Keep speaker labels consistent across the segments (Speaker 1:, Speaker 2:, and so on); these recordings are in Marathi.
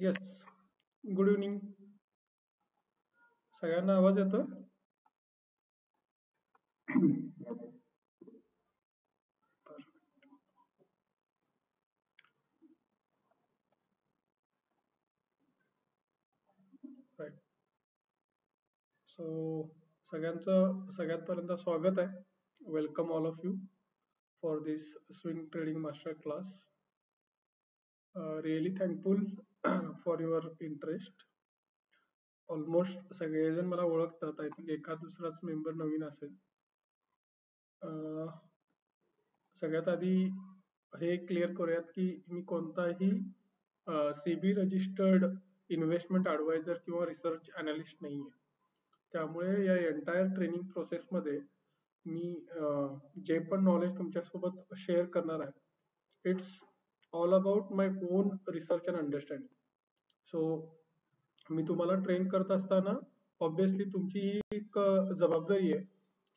Speaker 1: येस. Good evening. सगळ्यांना आवाज येतोय? राईट. सो सगळ्यांचं सगळ्यात पर्यंत स्वागत आहे. Welcome all of you for this swing trading master class. Really thankful for your interest. Almost सगळेजण मला ओळखतात. आय थिंक एखाद दुसराच मेंबर नवीन असेल. सगळ्यात आधी हे क्लिअर करूयात की मी कोणताही सेबी रजिस्टर्ड इन्व्हेस्टमेंट ॲडवायझर किंवा रिसर्च अनालिस्ट नाही आहे. त्यामुळे या एंटायर ट्रेनिंग प्रोसेसमध्ये मी जे पण नॉलेज तुमच्यासोबत शेअर करणार आहे, it's all about my own research and understanding. So मी तुम्हाला ट्रेन करत असताना ऑब्विसली तुमची ही एक जबाबदारी आहे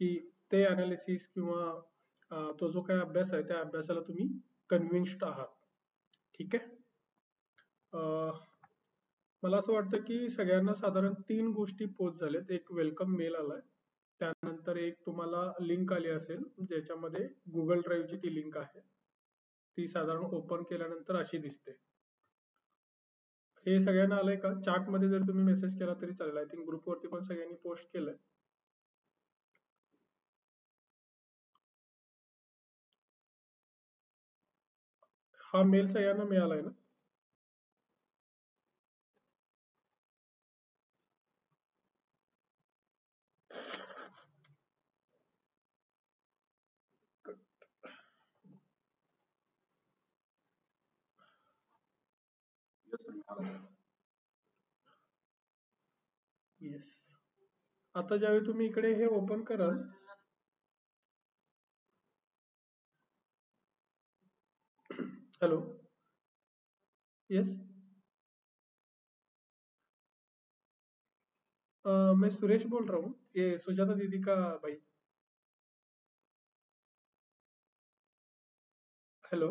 Speaker 1: की ते अनालिसिस किंवा तो जो काही अभ्यास आहे त्या अभ्यासाला तुम्ही कन्व्हिन्स्ड आहात. ठीक आहे. मला असं वाटतं की सगळ्यांना साधारण 3 गोष्टी पोच झाल्यात. एक वेलकम मेल आलाय, त्यानंतर एक तुम्हाला लिंक आली असेल ज्याच्यामध्ये गुगल ड्राईव्हची ती लिंक आहे. ती साधारण ओपन केल्यानंतर अशी दिसते. हे सगळ्यांना आलंय का? चॅटमध्ये जर तुम्ही मेसेज केला तरी चालेल. आय थिंक ग्रुपवरती पण सगळ्यांनी पोस्ट केलंय. हा मेल सगळ्यांना मिळालाय ना? येस. आता ज्यावेळी तुम्ही इकडे हे ओपन कराल, हेलो, यस, मैं सुरेश बोल रहा हूँ. ये सुजाता दीदी का भाई. हेलो.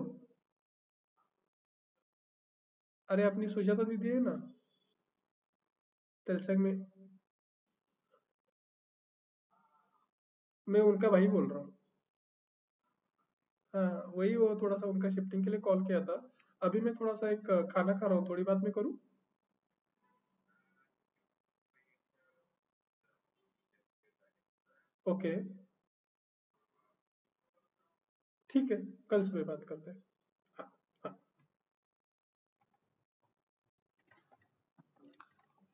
Speaker 1: अरे अपनी सुजाता दीदी है ना तेलसंग में, मैं उनका भाई बोल रहा हूँ. हाँ वही, वो थोड़ा सा उनका शिफ्टिंग के लिए कॉल किया था. अभी मैं थोड़ा सा एक खाना खा रहा हूँ, थोड़ी बात मैं करूँ? ओके, ठीक है, कल सुबह बात करते हैं. हाँ हाँ.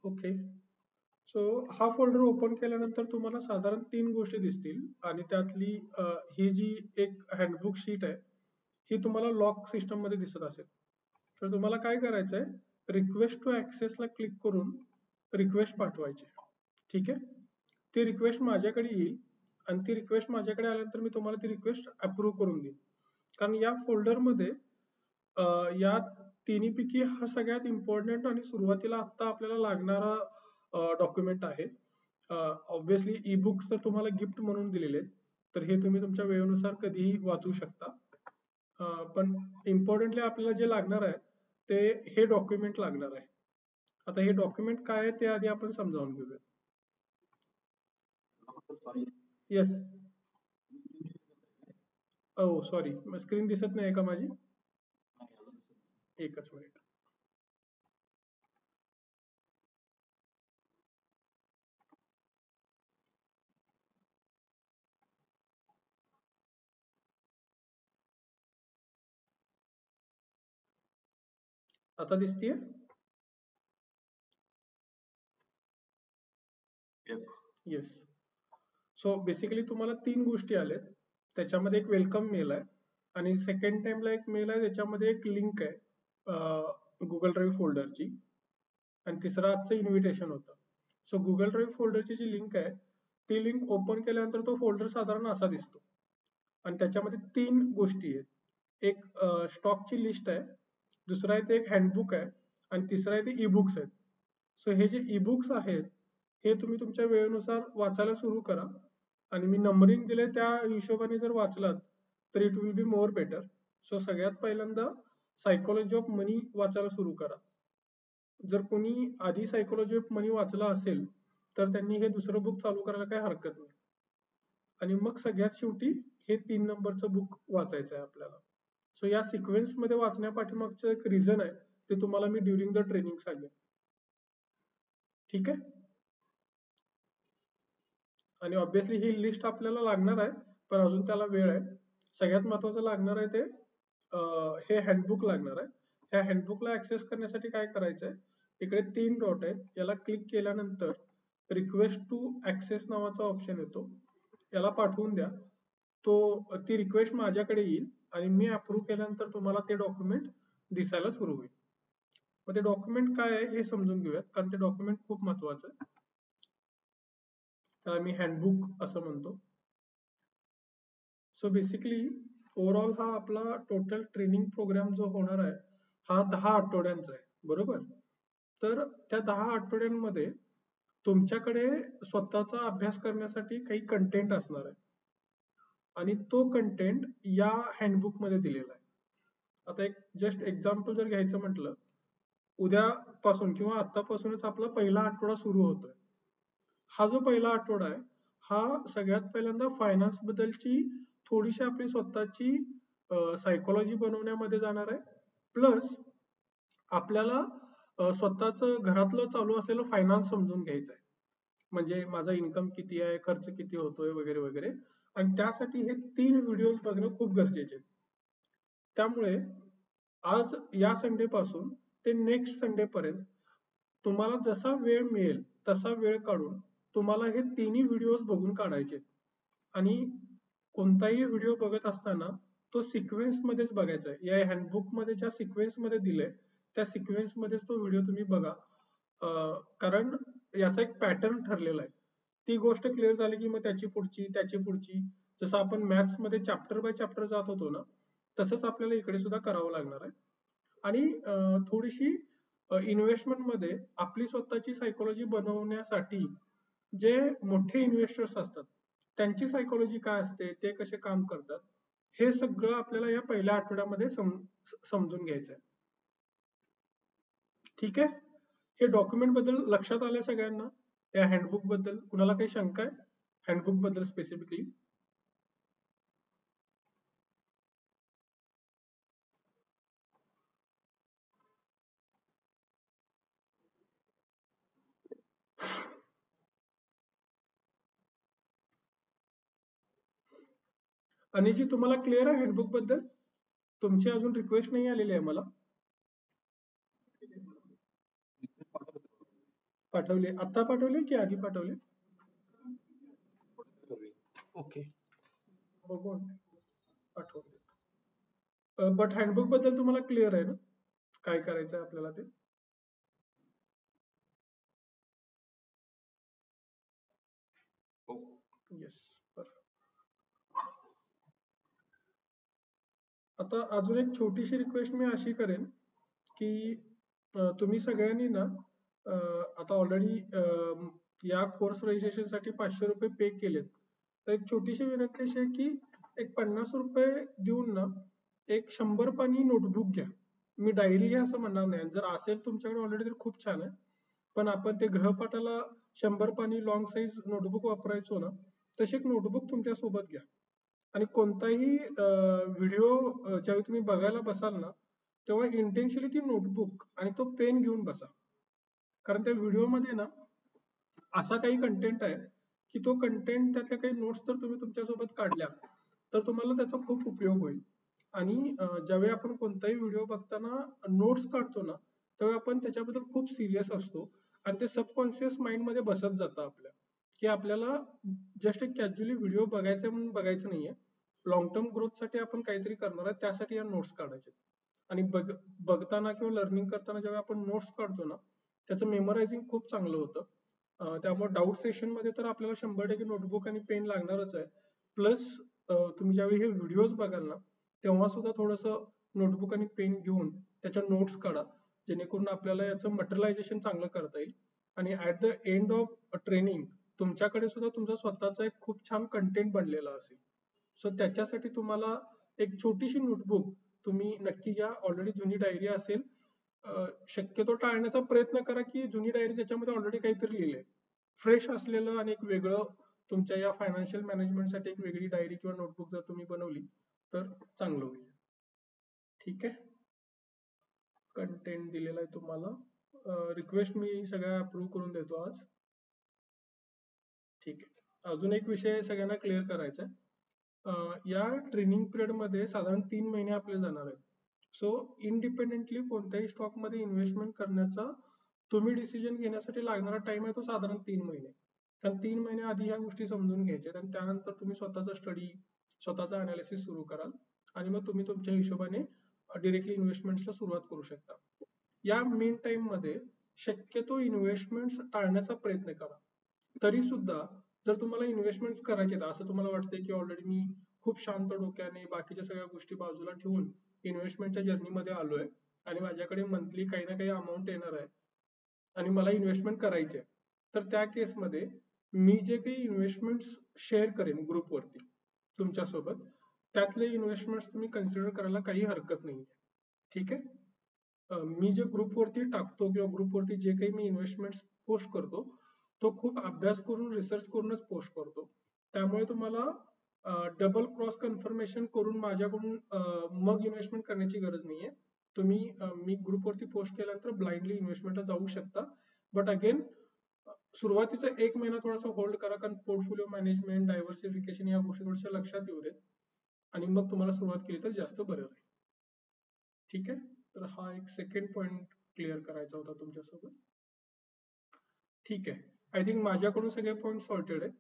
Speaker 1: ओके. सो हा फोल्डर ओपन केल्यानंतर तुम्हाला साधारण 3 गोष्टी दिसतील आणि त्यातली ही जी एक हँडबुक शीट आहे ही तुम्हाला लॉक सिस्टम मध्ये दिसत असेल. तर तुम्हाला काय करायचं आहे, रिक्वेस्ट टू ऍक्सेसला क्लिक करून रिक्वेस्ट पाठवायची. ठीक आहे. ती रिक्वेस्ट माझ्याकडे येईल आणि ती रिक्वेस्ट माझ्याकडे आल्यानंतर मी तुम्हाला ती रिक्वेस्ट अप्रूव्ह करून देईन. कारण या फोल्डरमध्ये या तिन्हीपैकी हा सगळ्यात इम्पॉर्टंट आणि सुरुवातीला आता आपल्याला लागणारा डॉक्युमेंट आहे. ऑब्व्हियसली ई बुक्स तर तुम्हाला गिफ्ट म्हणून दिलेले आहेत, तर हे तुम्ही तुमच्या वेळेनुसार कधीही वाचू शकता. पण इम्पॉर्टंटली आपल्याला जे लागणार आहे ते हे डॉक्युमेंट लागणार आहे. आता हे डॉक्युमेंट काय आहे ते आधी आपण समजावून घेऊया. येस. ओ सॉरी, स्क्रीन दिसत नाही का माझी? एकच मिनिट. आता दिसतीये? येस. सो बेसिकली तुम्हाला 3 गोष्टी आल्यात. त्याच्यामध्ये एक वेलकम मेल आहे आणि सेकंड टाइमला एक मेल आहे त्याच्यामध्ये एक लिंक आहे गुगल ड्राईव्ह फोल्डरची, आणि तिसरा आजचं इन्व्हिटेशन होतं. सो गुगल ड्राईव्ह फोल्डरची जी लिंक आहे ती लिंक ओपन केल्यानंतर तो फोल्डर साधारण असा दिसतो आणि त्याच्यामध्ये 3 गोष्टी आहेत. एक स्टॉकची लिस्ट आहे, दुसरा आहे ते एक हँडबुक आहे आणि तिसरा आहे ते ई बुक्स आहेत. सो हे जे ई बुक्स आहेत हे तुम्ही तुमच्या वेळेनुसार वाचायला सुरू करा आणि मी नंबरिंग दिले त्या हिशोबाने जर वाचलात तर it will be more better. So सगळ्यात पहिल्यांदा सायकोलॉजी ऑफ मनी वाचायला सुरू करा. जर कोणी आधी सायकोलॉजी ऑफ मनी वाचला असेल तर त्यांनी हे दुसरं बुक चालू करायला काही हरकत नाही. आणि मग सगळ्यात शेवटी हे 3 नंबरचं बुक वाचायचं आहे आपल्याला. सो या सिक्वेन्स मध्ये वाचण्यापाठीमागचं एक रिझन आहे, ते तुम्हाला मी ड्युरिंग द ट्रेनिंग सांगेन. ठीक आहे. आणि ऑब्व्हियसली ही लिस्ट आपल्याला लागणार आहे, पण अजून त्याला वेळ आहे. सगळ्यात महत्वाचं लागणार आहे ते हे हँडबुक लागणार आहे. ह्या हँडबुकला ऍक्सेस करण्यासाठी काय करायचं आहे, इकडे 3 डॉट आहेत, याला क्लिक केल्यानंतर रिक्वेस्ट टू ऍक्सेस नावाचा ऑप्शन येतो, याला पाठवून द्या. ती रिक्वेस्ट माझ्याकडे येईल आणि मी अप्रूव्ह केल्यानंतर तुम्हाला ते डॉक्युमेंट दिसायला सुरू होईल. मग ते डॉक्युमेंट काय आहे हे समजून घेऊयात, कारण ते डॉक्युमेंट खूप महत्वाचं आहे. त्याला मी हँडबुक असं म्हणतो. सो बेसिकली ओव्हरऑल हा आपला टोटल ट्रेनिंग प्रोग्राम जो होणार आहे हा 10 आठवड्यांचा आहे, बरोबर. तर त्या 10 आठवड्यांमध्ये तुमच्याकडे स्वतःचा अभ्यास करण्यासाठी काही कंटेंट असणार आहे आणि तो कंटेंट या हँडबुक मध्ये दिलेला आहे. आता एक जस्ट एक्झाम्पल जर घ्यायचं म्हटलं, उद्यापासून किंवा आतापासूनच आपला पहिला आठवडा सुरू होतोय. हा जो पहिला आठवडा आहे हा सगळ्यात पहिल्यांदा फायनान्स बद्दलची थोडीशी आपली स्वतःची सायकोलॉजी बनवण्यामध्ये जाणार आहे. प्लस आपल्याला स्वतःचं घरातलं चालू असलेलं फायनान्स समजून घ्यायचं आहे, म्हणजे माझा इन्कम किती आहे, खर्च किती होतोय वगैरे वगैरे. आणि त्यासाठी हे 3 व्हिडिओज बघणं खूप गरजेचे आहे. त्यामुळे आज या संडे पासून ते नेक्स्ट संडे पर्यंत तुम्हाला जसा वेळ मिळेल तसा वेळ काढून तुम्हाला हे तिन्ही व्हिडिओज बघून काढायचे. आणि कोणताही व्हिडिओ बघत असताना तो सिक्वेन्स मध्येच बघायचा आहे. या हँडबुक मध्ये ज्या सिक्वेन्स मध्ये दिलंय त्या सिक्वेन्स मध्येच तो व्हिडिओ तुम्ही बघा, कारण याचा एक पॅटर्न ठरलेला आहे. ती गोष्ट क्लिअर झाली की मग त्याची पुढची जसं आपण मॅथ्स मध्ये चॅप्टर बाय चॅप्टर जात होतो ना, तसंच आपल्याला इकडे सुद्धा करावं लागणार आहे. आणि थोडीशी इन्व्हेस्टमेंट मध्ये आपली स्वतःची सायकोलॉजी बनवण्यासाठी जे मोठे इन्व्हेस्टर्स असतात त्यांची सायकोलॉजी काय असते, ते कसे काम करतात, हे सगळं आपल्याला या पहिल्या आठवड्यामध्ये समजून घ्यायचं आहे. ठीक आहे. हे डॉक्युमेंट बद्दल लक्षात आलंय सगळ्यांना? या हँडबुक बद्दल कुणाला काही शंका आहे हँडबुक बद्दल स्पेसिफिकली? आणि जी तुम्हाला क्लिअर आहे हँडबुक बद्दल? तुमची अजून रिक्वेस्ट नाही आलेली आहे मला. पाठवले, आता पाठवले की आधी पाठवले? ओके, बघू पाठवले. बट हँडबुक बद्दल तुम्हाला क्लिअर आहे ना काय करायचं आहे आपल्याला ते? येस. आता अजून एक छोटीशी रिक्वेस्ट मी अशी करेन की तुम्ही सगळ्यांनी ना आता ऑलरेडी या कोर्स रजिस्ट्रेशन साठी 500 रुपये पे केलेत. तर एक छोटीशी विनंती अशी आहे की एक 50 रुपये देऊन ना एक 100 पानी नोटबुक घ्या. मी डायरी घ्या असं म्हणणार नाही, जर असेल तुमच्याकडे ऑलरेडी तर खूप छान आहे. पण आपण ते गृहपाठाला 100 पानी लॉंग साईज नोटबुक वापरायचो ना, तशी एक नोटबुक तुमच्या सोबत घ्या. आणि कोणताही व्हिडिओ ज्यावेळी तुम्ही बघायला बसाल ना, तेव्हा इंटेन्शनली ती नोटबुक आणि तो पेन घेऊन बसा. कारण त्या व्हिडिओमध्ये ना असा काही कंटेंट आहे की तो कंटेंट, त्यातल्या काही नोट्स जर तुम्ही तुमच्यासोबत काढल्या तर तुम्हाला त्याचा खूप उपयोग होईल. आणि ज्यावेळी आपण कोणताही व्हिडिओ बघताना नोट्स काढतो ना, त्यावेळी आपण त्याच्याबद्दल खूप सिरियस असतो आणि ते सबकॉन्शियस माइंड मध्ये बसत जातं आपल्या, की आपल्याला जस्ट एक कॅज्युअली व्हिडिओ बघायचा म्हणून बघायचं नाहीये. लॉंग टर्म ग्रोथसाठी आपण काहीतरी करणार आहे, त्यासाठी या नोट्स काढायचे. आणि बघताना किंवा लर्निंग करताना जेव्हा आपण नोट्स काढतो ना, त्याचं मेमोरायझिंग खूप चांगलं होतं. त्यामुळे डाऊट सेशन मध्ये तर आपल्याला 100% नोटबुक आणि पेन लागणारच आहे. प्लस तुम्ही ज्यावेळी हे व्हिडिओज बघाल ना, तेव्हा सुद्धा थोडंसं नोटबुक आणि पेन घेऊन त्याच्या नोट्स काढा, जेणेकरून आपल्याला याचं मटेरियलायझेशन चांगलं करता येईल. आणि at the end of training तुमच्याकडे सुद्धा तुमचा स्वतःचा एक खूप छान कंटेंट बनलेला असेल. सो त्याच्यासाठी तुम्हाला एक छोटीशी नोटबुक तुम्ही नक्की घ्या. ऑलरेडी जुनी डायरी असेल शक्यतो टाळण्याचा प्रयत्न करा की जुनी डायरी ज्याच्यामध्ये ऑलरेडी काहीतरी लिहिलंय, फ्रेश असलेलं आणि एक वेगळं तुमच्या या फायनान्शियल मॅनेजमेंटसाठी एक वेगळी डायरी किंवा नोटबुक जर तुम्ही बनवली तर चांगलं होईल. ठीक आहे, कंटेंट दिलेला आहे तुम्हाला. रिक्वेस्ट मी सगळ्या अप्रूव्ह करून देतो आज. ठीक आहे, अजून एक विषय सगळ्यांना क्लिअर करायचा आहे. या ट्रेनिंग पिरियडमध्ये साधारण 3 महिने आपले जाणार आहेत. सो इंडिपेंडेंटली कोणत्याही स्टॉकमध्ये इन्व्हेस्टमेंट करण्याचा तुम्ही डिसिजन घेण्यासाठी लागणारा टाइम आहे तो साधारण 3 महिने. कारण 3 महिने आधी ह्या गोष्टी समजून घ्यायच्या आणि त्यानंतर तुम्ही स्वतःचा स्टडी, स्वतःचा अनालिसिस सुरू कराल आणि मग तुम्ही तुमच्या हिशोबाने डिरेक्टली इन्व्हेस्टमेंट्सला सुरुवात करू शकता. या मेन टाइम मध्ये शक्यतो इन्व्हेस्टमेंट्स टाळण्याचा प्रयत्न करा. तरी सुद्धा जर तुम्हाला इन्व्हेस्टमेंट करायचे आहेत, असं तुम्हाला वाटतंय की ऑलरेडी मी खूप शांत डोक्याने बाकीच्या सगळ्या गोष्टी बाजूला ठेवून इन्व्हेस्टमेंटच्या जर्नीमध्ये आलोय आणि माझ्याकडे मंथली काही ना काही अमाऊंट येणार आहे आणि मला इन्व्हेस्टमेंट करायची आहे, तर त्या केसमध्ये मी जे काही इन्व्हेस्टमेंट शेअर करेन ग्रुपवरती तुमच्यासोबत, त्यातले इन्व्हेस्टमेंट तुम्ही कन्सिडर करायला काही हरकत नाही. ठीक आहे, मी जे ग्रुपवरती टाकतो किंवा ग्रुपवरती जे काही मी इन्व्हेस्टमेंट पोस्ट करतो तो खूप अभ्यास करून रिसर्च करूनच पोस्ट करतो. त्यामुळे तुम्हाला डबल क्रॉस कन्फर्मेशन करून माझ्याकडून मग इन्व्हेस्टमेंट करण्याची गरज नाहीये. तुम्ही मी ग्रुपवरती पोस्ट केल्यानंतर ब्लाइंडली इन्व्हेस्टमेंटला जाऊ शकता. बट अगेन सुरुवातीचा 1 महिना थोडासा होल्ड करा, कारण पोर्टफोलिओ मॅनेजमेंट, डायव्हर्सिफिकेशन या गोष्टी थोड्याशा लक्षात येऊ देत आणि मग तुम्हाला सुरुवात केली तर जास्त बरं राहील. ठीक आहे, तर हा एक सेकंड पॉइंट क्लिअर करायचा होता तुमच्यासोबत. ठीक आहे, आय थिंक माझ्याकडून सगळे पॉईंट सॉर्टेड आहेत.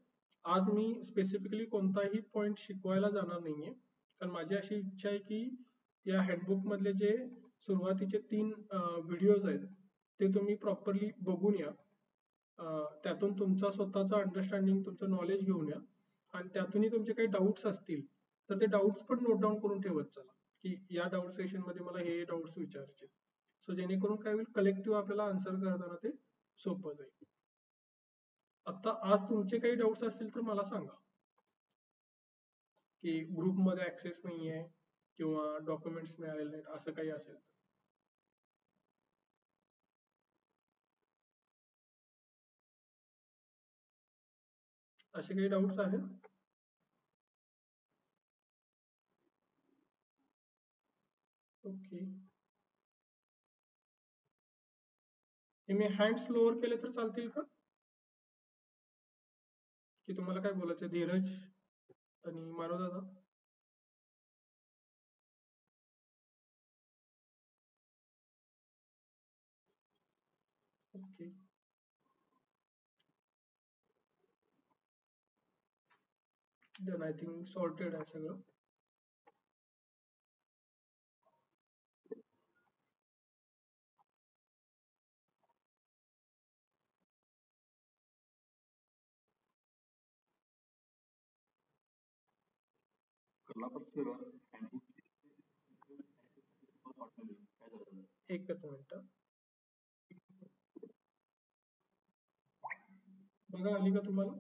Speaker 1: आज मी स्पेसिफिकली कोणताही पॉईंट शिकवायला जाणार नाहीये, कारण माझी अशी इच्छा आहे की या हँडबुक मधले जे सुरुवातीचे 3 व्हिडिओज आहेत ते तुम्ही प्रॉपरली बघून या. त्यातून तुमचा स्वतःचा अंडरस्टँडिंग, तुमचं नॉलेज घेऊन या आणि त्यातूनही तुमचे काही डाऊट्स असतील तर ते डाऊट्स पण नोट डाऊन करून ठेवत चला की या डाऊट सेशन मध्ये मला हे डाऊट्स विचारायचे. सो जेणेकरून काय होईल, कलेक्टिव्ह आपल्याला आन्सर करताना ते सोपं जाईल. आता आज तुमचे काही डाऊट्स असतील तर मला सांगा, की ग्रुपमध्ये ऍक्सेस नाहीये किंवा डॉक्युमेंट्स मिळालेले नाहीत असं काही असेल. असे काही डाऊट्स आहेत? ओके, हे मी हँड्स लोअर केले तर चालतील का, की तुम्हाला काय बोलायचं धीरज आणि मानव दादा? Okay, done. I think sorted आहे सगळं. एकच मिनिट बघा, आली का तुम्हाला?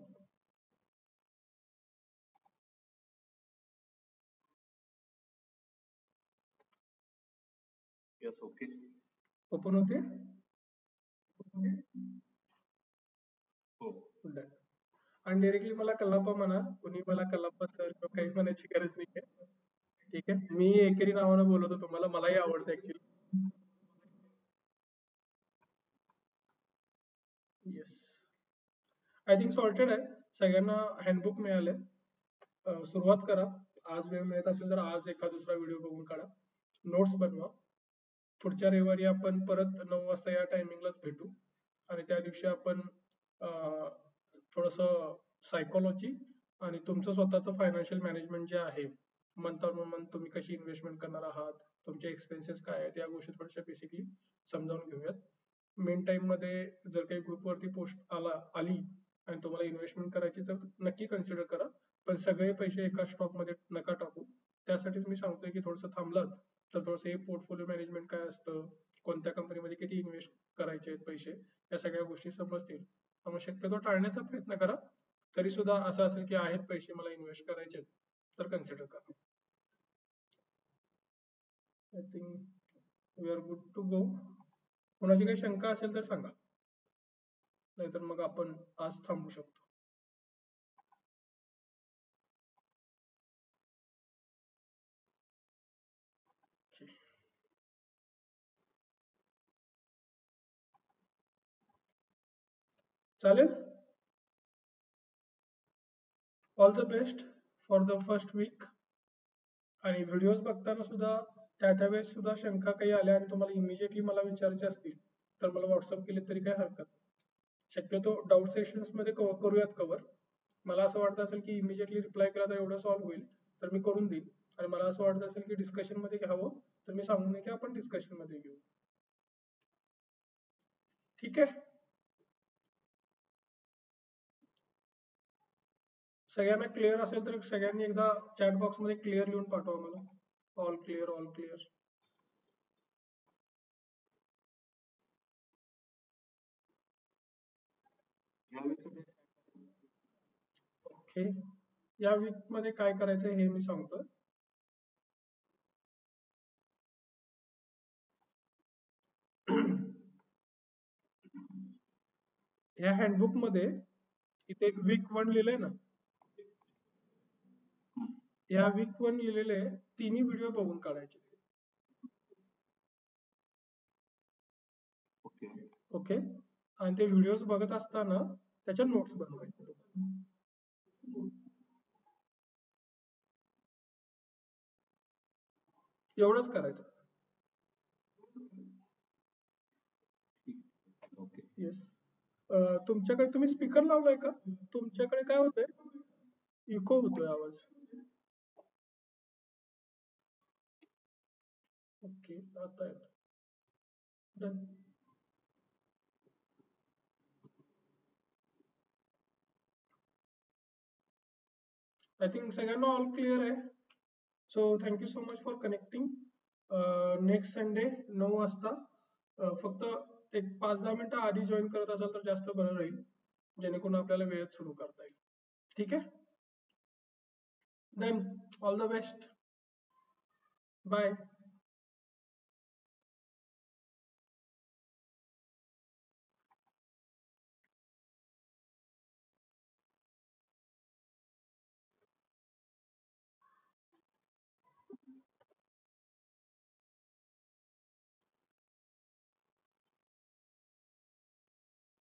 Speaker 1: ओपन होते? डन. आणि डायरेक्टली मला कल्लाप्पा म्हणा, कुणी मला कल्लाप्पा सर किंवा काही म्हणायची गरज नाही आहे. ठीक आहे, मी एकेरी नावानं बोलवतो तुम्हाला, मलाही आवडतं actually. Yes, I think sorted आहे. सगळ्यांना हँडबुक मिळाले. सुरुवात करा. आज वेळ मिळत असेल तर आज एखाद दुसरा व्हिडिओ बघून काढा, नोट्स बनवा. पुढच्या रविवारी आपण परत 9 वाजता या टायमिंगलाच भेटू आणि त्या दिवशी आपण थोडस सायकोलॉजी आणि तुमचं स्वतःचं फायनान्शियल मॅनेजमेंट जे आहे, मंथ ऑन मंथ तुम्ही कशी इन्व्हेस्टमेंट करणार आहात, तुमचे एक्सपेन्सेस काय आहेत, या गोष्टी थोड्याशा बेसिकली समजावून घेऊयात. मेन टाइम मध्ये जर काही ग्रुपवरती पोस्ट आली आणि तुम्हाला इन्व्हेस्टमेंट करायची तर नक्की कन्सिडर करा, पण सगळे पैसे एका स्टॉक मध्ये नका टाकू. त्यासाठीच मी सांगतोय की थोडंसं थांबलात तर थोडंसं हे पोर्टफोलिओ मॅनेजमेंट काय असतं, कोणत्या कंपनीमध्ये किती इन्व्हेस्ट करायचे आहेत पैसे, या सगळ्या गोष्टी समजतील. त्यामुळे शक्यतो टाळण्याचा प्रयत्न करा. तरी सुद्धा असं असेल की आहेत पैसे मला इन्व्हेस्ट करायचे तर कन्सिडर करा. I think we are good to go. कोणाची काही शंका असेल तर सांगा, नाहीतर मग आपण आज थांबू शकतो. चालेल. All the best for the first week. आणि व्हिडिओज बघताना सुद्धा त्यावेळेस सुद्धा शंका काही आल्या आणि तुम्हाला इमिजिएटली मला विचारायचे असतील तर मला व्हॉट्सअप केले तरी काही हरकत नाही. शक्यतो डाऊट सेशन्स मध्ये करूयात कव्हर. मला असं वाटत असेल की इमिजिएटली रिप्लाय केला तर एवढं सॉल्व्ह होईल तर मी करून देईन, आणि मला असं वाटत असेल की डिस्कशन मध्ये घ्यावं तर मी सांगून की आपण डिस्कशन मध्ये घेऊ. ठीक आहे. सगळ्यांना क्लिअर असेल तर सगळ्यांनी एकदा चॅट बॉक्स मध्ये क्लिअर लिहून पाठवा मला. All clear, all clear. Okay. या वीक मध्ये काय करायचं हे मी सांगतो. ह्या हँडबुक मध्ये इथे वीक 1 लिहिलंय ना, या वीक 1 लिहिलेले तिन्ही व्हिडिओ बघून काढायचे. ओके. आणि ते व्हिडिओज बघत असताना त्याच्या नोट्स बनवायचे. एवढंच करायचं. येस. तुमच्याकडे तुम्ही स्पीकर लावलाय का? तुमच्याकडे काय होतंय? इको होतोय आवाज. ओके, आता येतो. डन. आय थिंक सगळ्यांना ऑल क्लिअर आहे. So thank you so much for connecting. Next Sunday 9 वाजता. फक्त एक 5-10 मिनिटं आधी जॉईन करत असाल तर जास्त बरं राहील, जेणेकरून आपल्याला वेळेत सुरू करता येईल. ठीक आहे. Done. All the best. Bye.